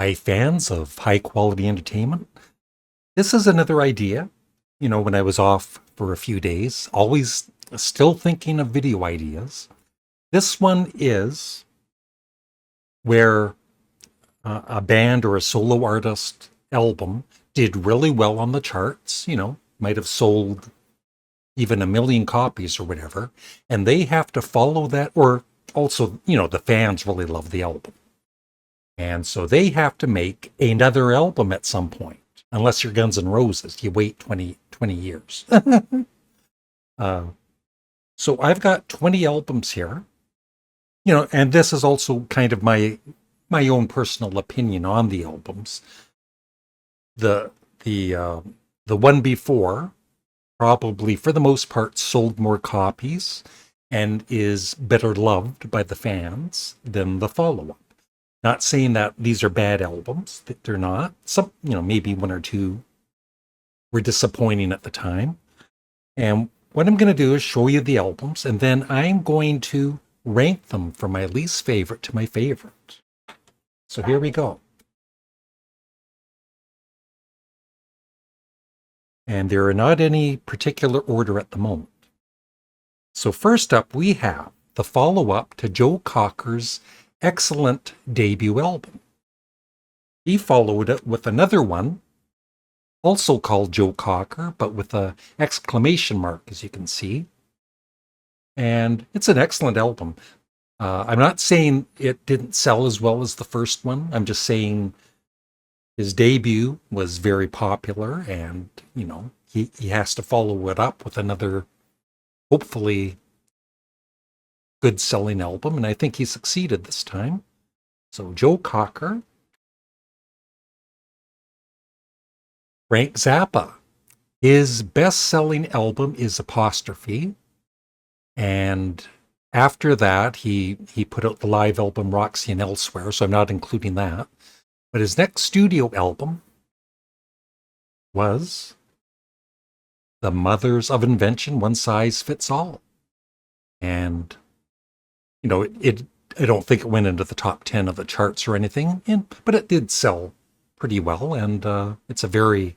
Hi, fans of high quality entertainment. This is another idea. When I was off for a few days, always still thinking of video ideas. This one is where a band or a solo artist album did really well on the charts, might have sold even 1 million copies or whatever, and they have to follow that, or also, the fans really love the album. And so they have to make another album at some point. Unless you're Guns N' Roses, you wait 20 years. uh, so I've got 20 albums here, and this is also kind of my own personal opinion on the albums. The the uh, the one before probably for the most part sold more copies and is better loved by the fans than the follow-up. Not saying that these are bad albums, that they're not. Some, maybe one or two were disappointing at the time. And what I'm going to do is show you the albums, and then I'm going to rank them from my least favorite to my favorite. So here we go. And there are not any particular order at the moment. So first up, we have the follow-up to Joe Cocker's excellent debut album. He followed it with another one, also called Joe Cocker, but with an exclamation mark, as you can see. And it's an excellent album. I'm not saying it didn't sell as well as the first one. I'm just saying his debut was very popular, and, he has to follow it up with another, hopefully, good selling album, and I think he succeeded this time. So Joe Cocker. Frank Zappa. His best-selling album is Apostrophe, and after that he put out the live album Roxy and Elsewhere, so I'm not including that. But his next studio album was The Mothers of Invention, One Size Fits All. And I don't think it went into the top 10 of the charts or anything, but it did sell pretty well, and it's a very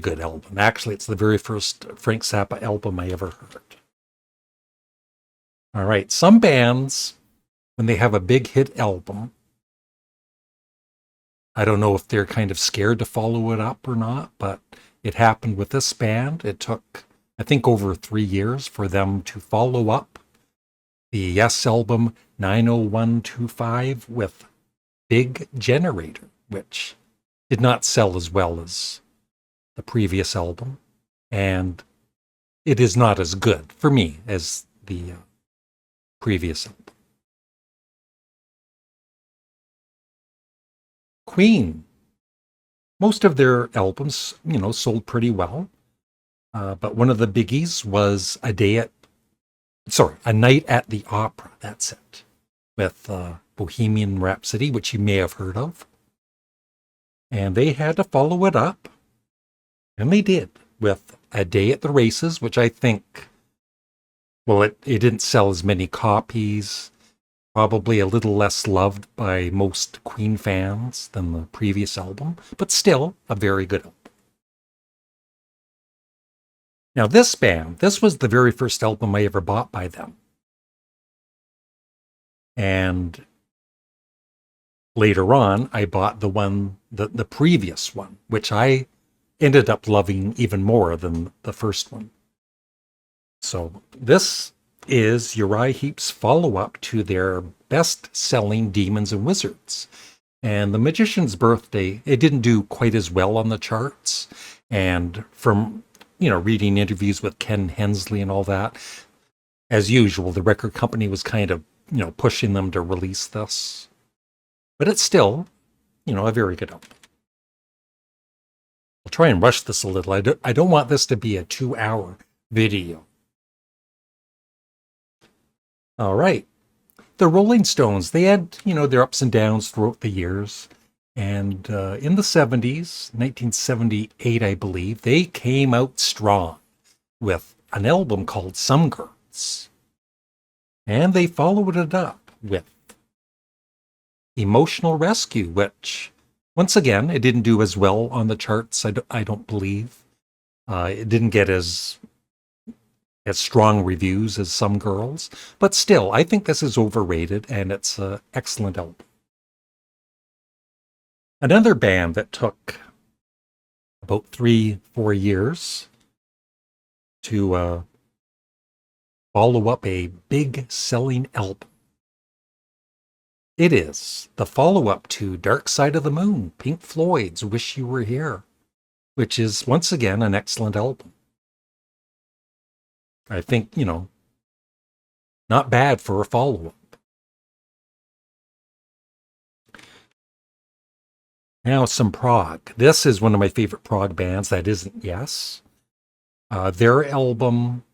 good album. Actually, it's the very first Frank Zappa album I ever heard. All right, some bands, when they have a big hit album, I don't know if they're kind of scared to follow it up or not, but it happened with this band. It took, I think, over 3 years for them to follow up the Yes album 90125 with Big Generator, which did not sell as well as the previous album, and it is not as good for me as the previous album. Queen. Most of their albums, sold pretty well, but one of the biggies was A Night at the Opera. That's it, with Bohemian Rhapsody, which you may have heard of. And they had to follow it up, and they did, with A Day at the Races, which I think, well, it didn't sell as many copies, probably a little less loved by most Queen fans than the previous album, but still a very good album. Now, this band, this was the very first album I ever bought by them. And later on, I bought the previous one, which I ended up loving even more than the first one. So this is Uriah Heep's follow-up to their best-selling Demons and Wizards. And The Magician's Birthday, it didn't do quite as well on the charts. And from reading interviews with Ken Hensley and all that, as usual, the record company was kind of, pushing them to release this. But it's still, a very good album. I'll try and rush this a little. I don't want this to be a 2-hour video. All right. The Rolling Stones, they had, their ups and downs throughout the years. And in the 70s, 1978, I believe, they came out strong with an album called Some Girls. And they followed it up with Emotional Rescue, which, once again, it didn't do as well on the charts, I don't believe. It didn't get as strong reviews as some girls, but still, I think this is overrated and it's an excellent album. Another band that took about 3-4 years to follow up a big selling album. It is the follow up to Dark Side of the Moon, Pink Floyd's Wish You Were Here, which is once again an excellent album. I think, not bad for a follow up. Now, some prog. This is one of my favorite prog bands. That isn't Yes. Their album,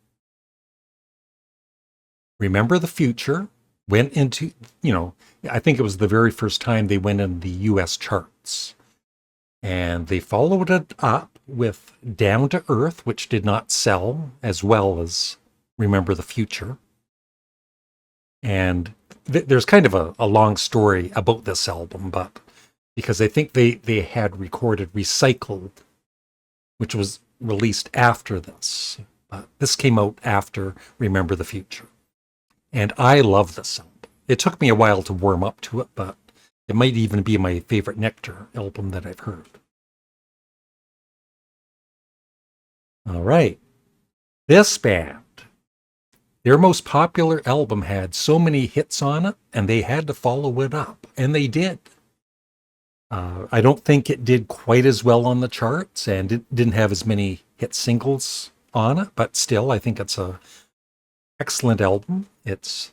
Remember the Future, went into, I think it was the very first time they went in the US charts. And they followed it up with Down to Earth, which did not sell as well as Remember the Future. And there's kind of a long story about this album, but because I think they had recorded Recycled, which was released after this. This came out after Remember the Future. And I love this album. It took me a while to warm up to it, but it might even be my favorite Nectar album that I've heard. All right. This band, their most popular album had so many hits on it, and they had to follow it up, and they did. I don't think it did quite as well on the charts, and it didn't have as many hit singles on it, but still, I think it's a excellent album. It's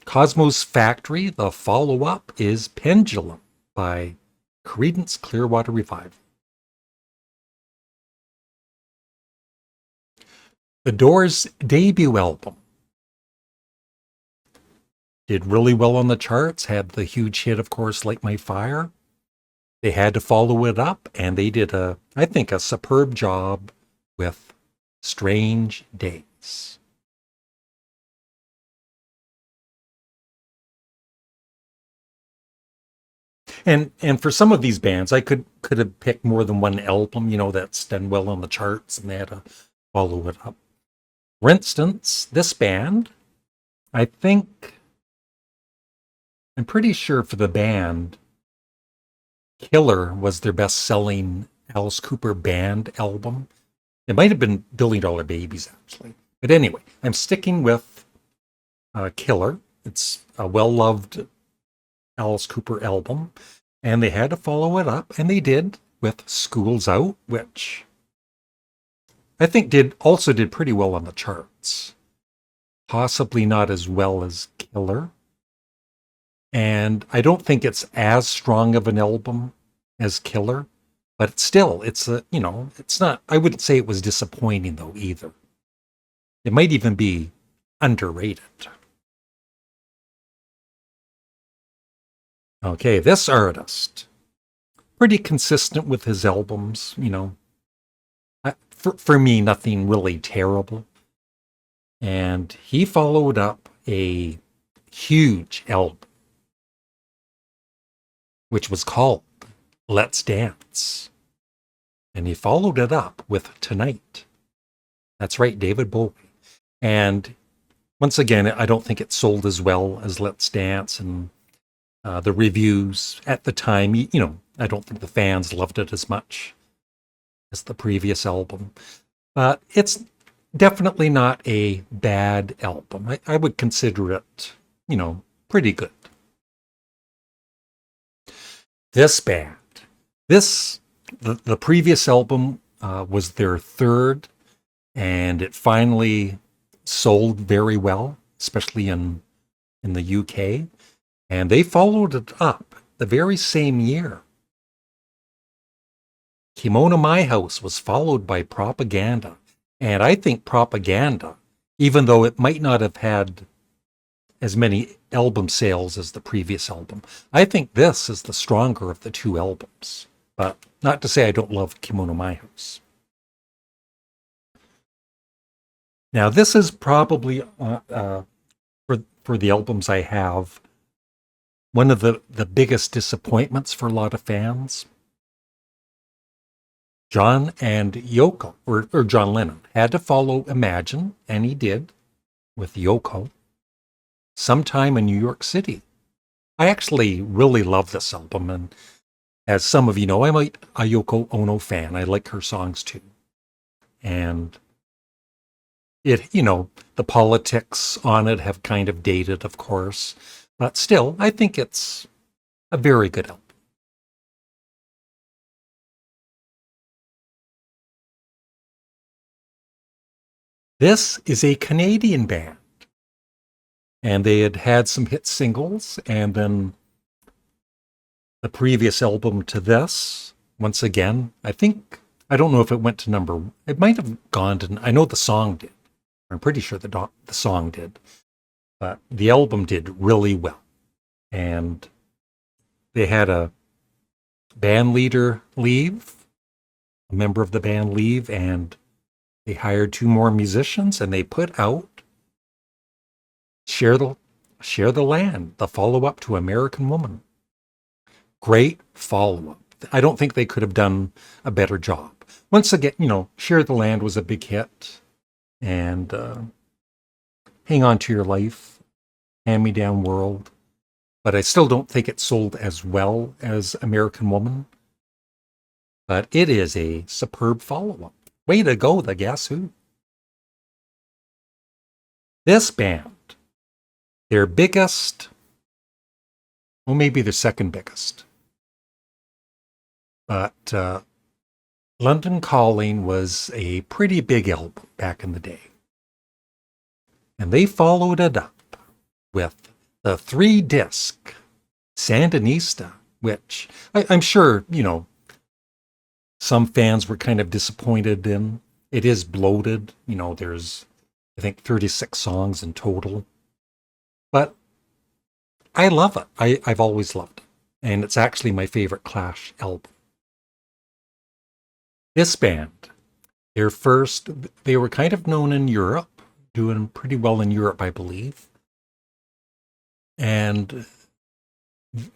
Cosmo's Factory. The follow-up is Pendulum by Creedence Clearwater Revival. The Doors' debut album did really well on the charts, had the huge hit, of course, Light My Fire. They had to follow it up, and they did, I think, a superb job with Strange Days. And for some of these bands, I could have picked more than one album, that's done well on the charts, and they had to follow it up. For instance, this band, I'm pretty sure for the band, Killer was their best-selling Alice Cooper band album. It might have been Billion Dollar Babies, actually. But anyway, I'm sticking with Killer. It's a well-loved Alice Cooper album. And they had to follow it up, and they did with School's Out, which I think also did pretty well on the charts. Possibly not as well as Killer. And I don't think it's as strong of an album as Killer, but still, it's not, I wouldn't say it was disappointing though either. It might even be underrated. Okay, this artist, pretty consistent with his albums, for me, nothing really terrible. And he followed up a huge album, which was called Let's Dance. And he followed it up with Tonight. That's right, David Bowie. And once again, I don't think it sold as well as Let's Dance, and the reviews at the time, I don't think the fans loved it as much as the previous album. But it's definitely not a bad album. I would consider it, pretty good. This band, the previous album was their third, and it finally sold very well, especially in the UK. And they followed it up the very same year. Kimono My House was followed by Propaganda. And I think Propaganda, even though it might not have had as many album sales as the previous album, I think this is the stronger of the two albums. But not to say I don't love Kimono My House. Now, this is probably, for the albums I have, one of the biggest disappointments for a lot of fans. John and Yoko, or John Lennon, had to follow Imagine, and he did, with Yoko, sometime in New York City. I actually really love this album, and as some of you know, I'm a Yoko Ono fan. I like her songs too. And the politics on it have kind of dated, of course, but still, I think it's a very good album. This is a Canadian band, and they had had some hit singles, and then the previous album to this, once again, I don't know if it went to it might have gone to, I know the song did. I'm pretty sure the song did, but the album did really well. And they had a band leader leave, a member of the band leave, and they hired 2 more musicians, and they put out Share the Land, the follow-up to American Woman. Great follow-up. I don't think they could have done a better job. Once again, Share the Land was a big hit, and Hang On to Your Life, Hand Me Down World, but I still don't think it sold as well as American Woman. But it is a superb follow-up. Way to go, the Guess Who. This band, their biggest, well, maybe their second biggest, but London Calling was a pretty big album back in the day. And they followed it up with the 3-disc Sandinista, which I'm sure, some fans were kind of disappointed in. It is bloated. There's, I think, 36 songs in total. But I love it. I've always loved it. And it's actually my favorite Clash album. This band, they were kind of known in Europe, doing pretty well in Europe, I believe. And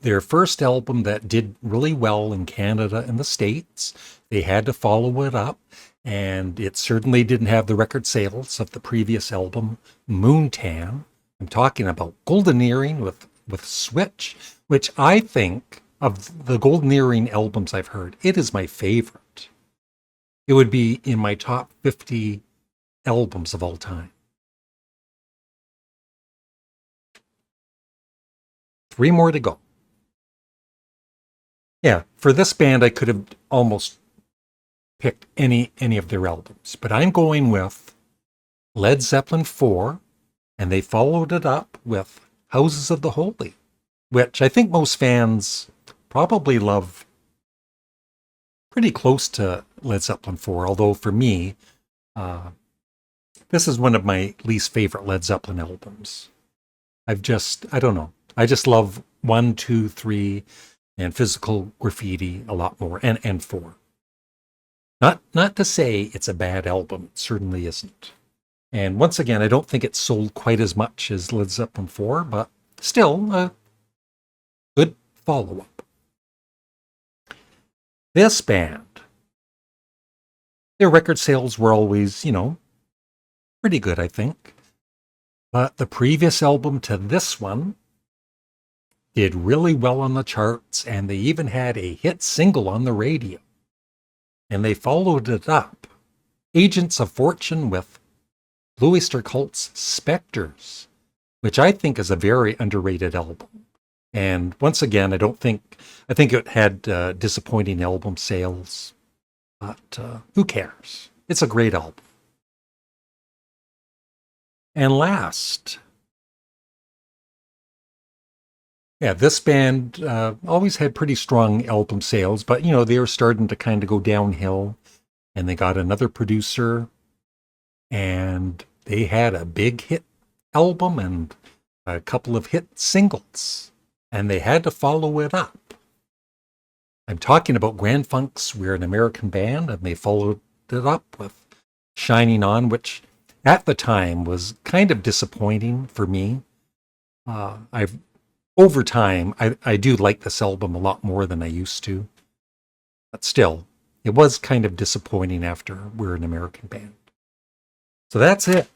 their first album that did really well in Canada and the States, they had to follow it up, and it certainly didn't have the record sales of the previous album, Moontan. I'm talking about Golden Earring with Switch, which I think, of the Golden Earring albums I've heard, it is my favorite. It would be in my top 50 albums of all time. 3 more to go. Yeah, for this band, I could have almost picked any of their albums, but I'm going with Led Zeppelin 4, and they followed it up with Houses of the Holy, which I think most fans probably love pretty close to Led Zeppelin 4, although for me, this is one of my least favorite Led Zeppelin albums. I don't know. I just love 1, 2, 3, and Physical Graffiti a lot more, and 4. Not to say it's a bad album, it certainly isn't. And once again, I don't think it sold quite as much as Led Zeppelin 4, but still a good follow-up. This band, their record sales were always, pretty good, I think. But the previous album to this one did really well on the charts, and they even had a hit single on the radio. And they followed it up, Agents of Fortune, with Blue Oyster Cult's Spectres, which I think is a very underrated album. And once again, I think it had disappointing album sales, but who cares? It's a great album. And last, this band always had pretty strong album sales, but they were starting to kind of go downhill, and they got another producer, and they had a big hit album and a couple of hit singles, and they had to follow it up. I'm talking about Grand Funk's We're an American Band, and they followed it up with Shining On, which at the time was kind of disappointing for me. I've over time, I do like this album a lot more than I used to. But still, it was kind of disappointing after we're an American band. So that's it.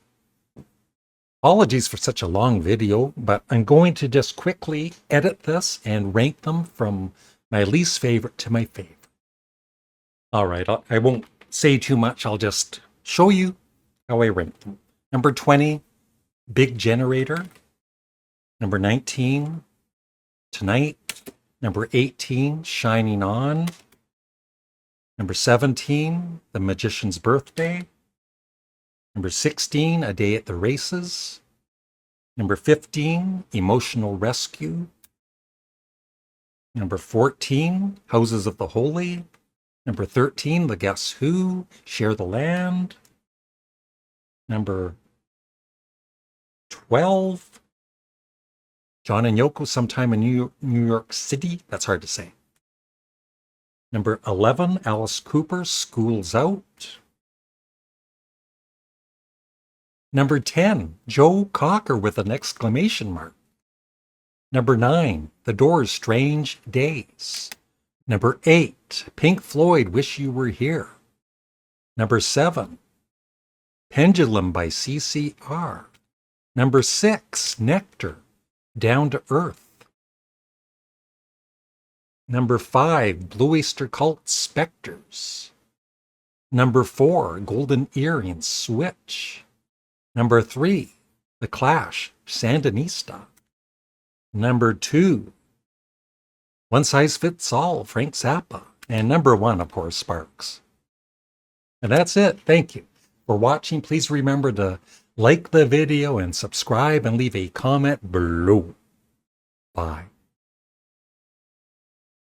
Apologies for such a long video, but I'm going to just quickly edit this and rank them from my least favorite to my favorite. All right, I won't say too much. I'll just show you how I rank them. Number 20, Big Generator. Number 19, Tonight. Number 18, Shining On. Number 17, The Magician's Birthday. Number 16, A Day at the Races. Number 15, Emotional Rescue. Number 14, Houses of the Holy. Number 13, The Guess Who, Share the Land. Number 12, John and Yoko, Sometime in New York City. That's hard to say. Number 11, Alice Cooper, School's Out. Number 10, Joe Cocker with an exclamation mark. Number 9, The Doors' Strange Days. Number 8, Pink Floyd, Wish You Were Here. Number 7, Pendulum by CCR. Number 6, Nectar, Down to Earth. Number 5, Blue Oyster Cult, Spectres. Number 4, Golden Earrings, Switch. Number 3, The Clash, Sandinista. Number 2, One Size Fits All, Frank Zappa. And number 1, of course, Sparks. And that's it. Thank you for watching. Please remember to like the video and subscribe and leave a comment below. Bye.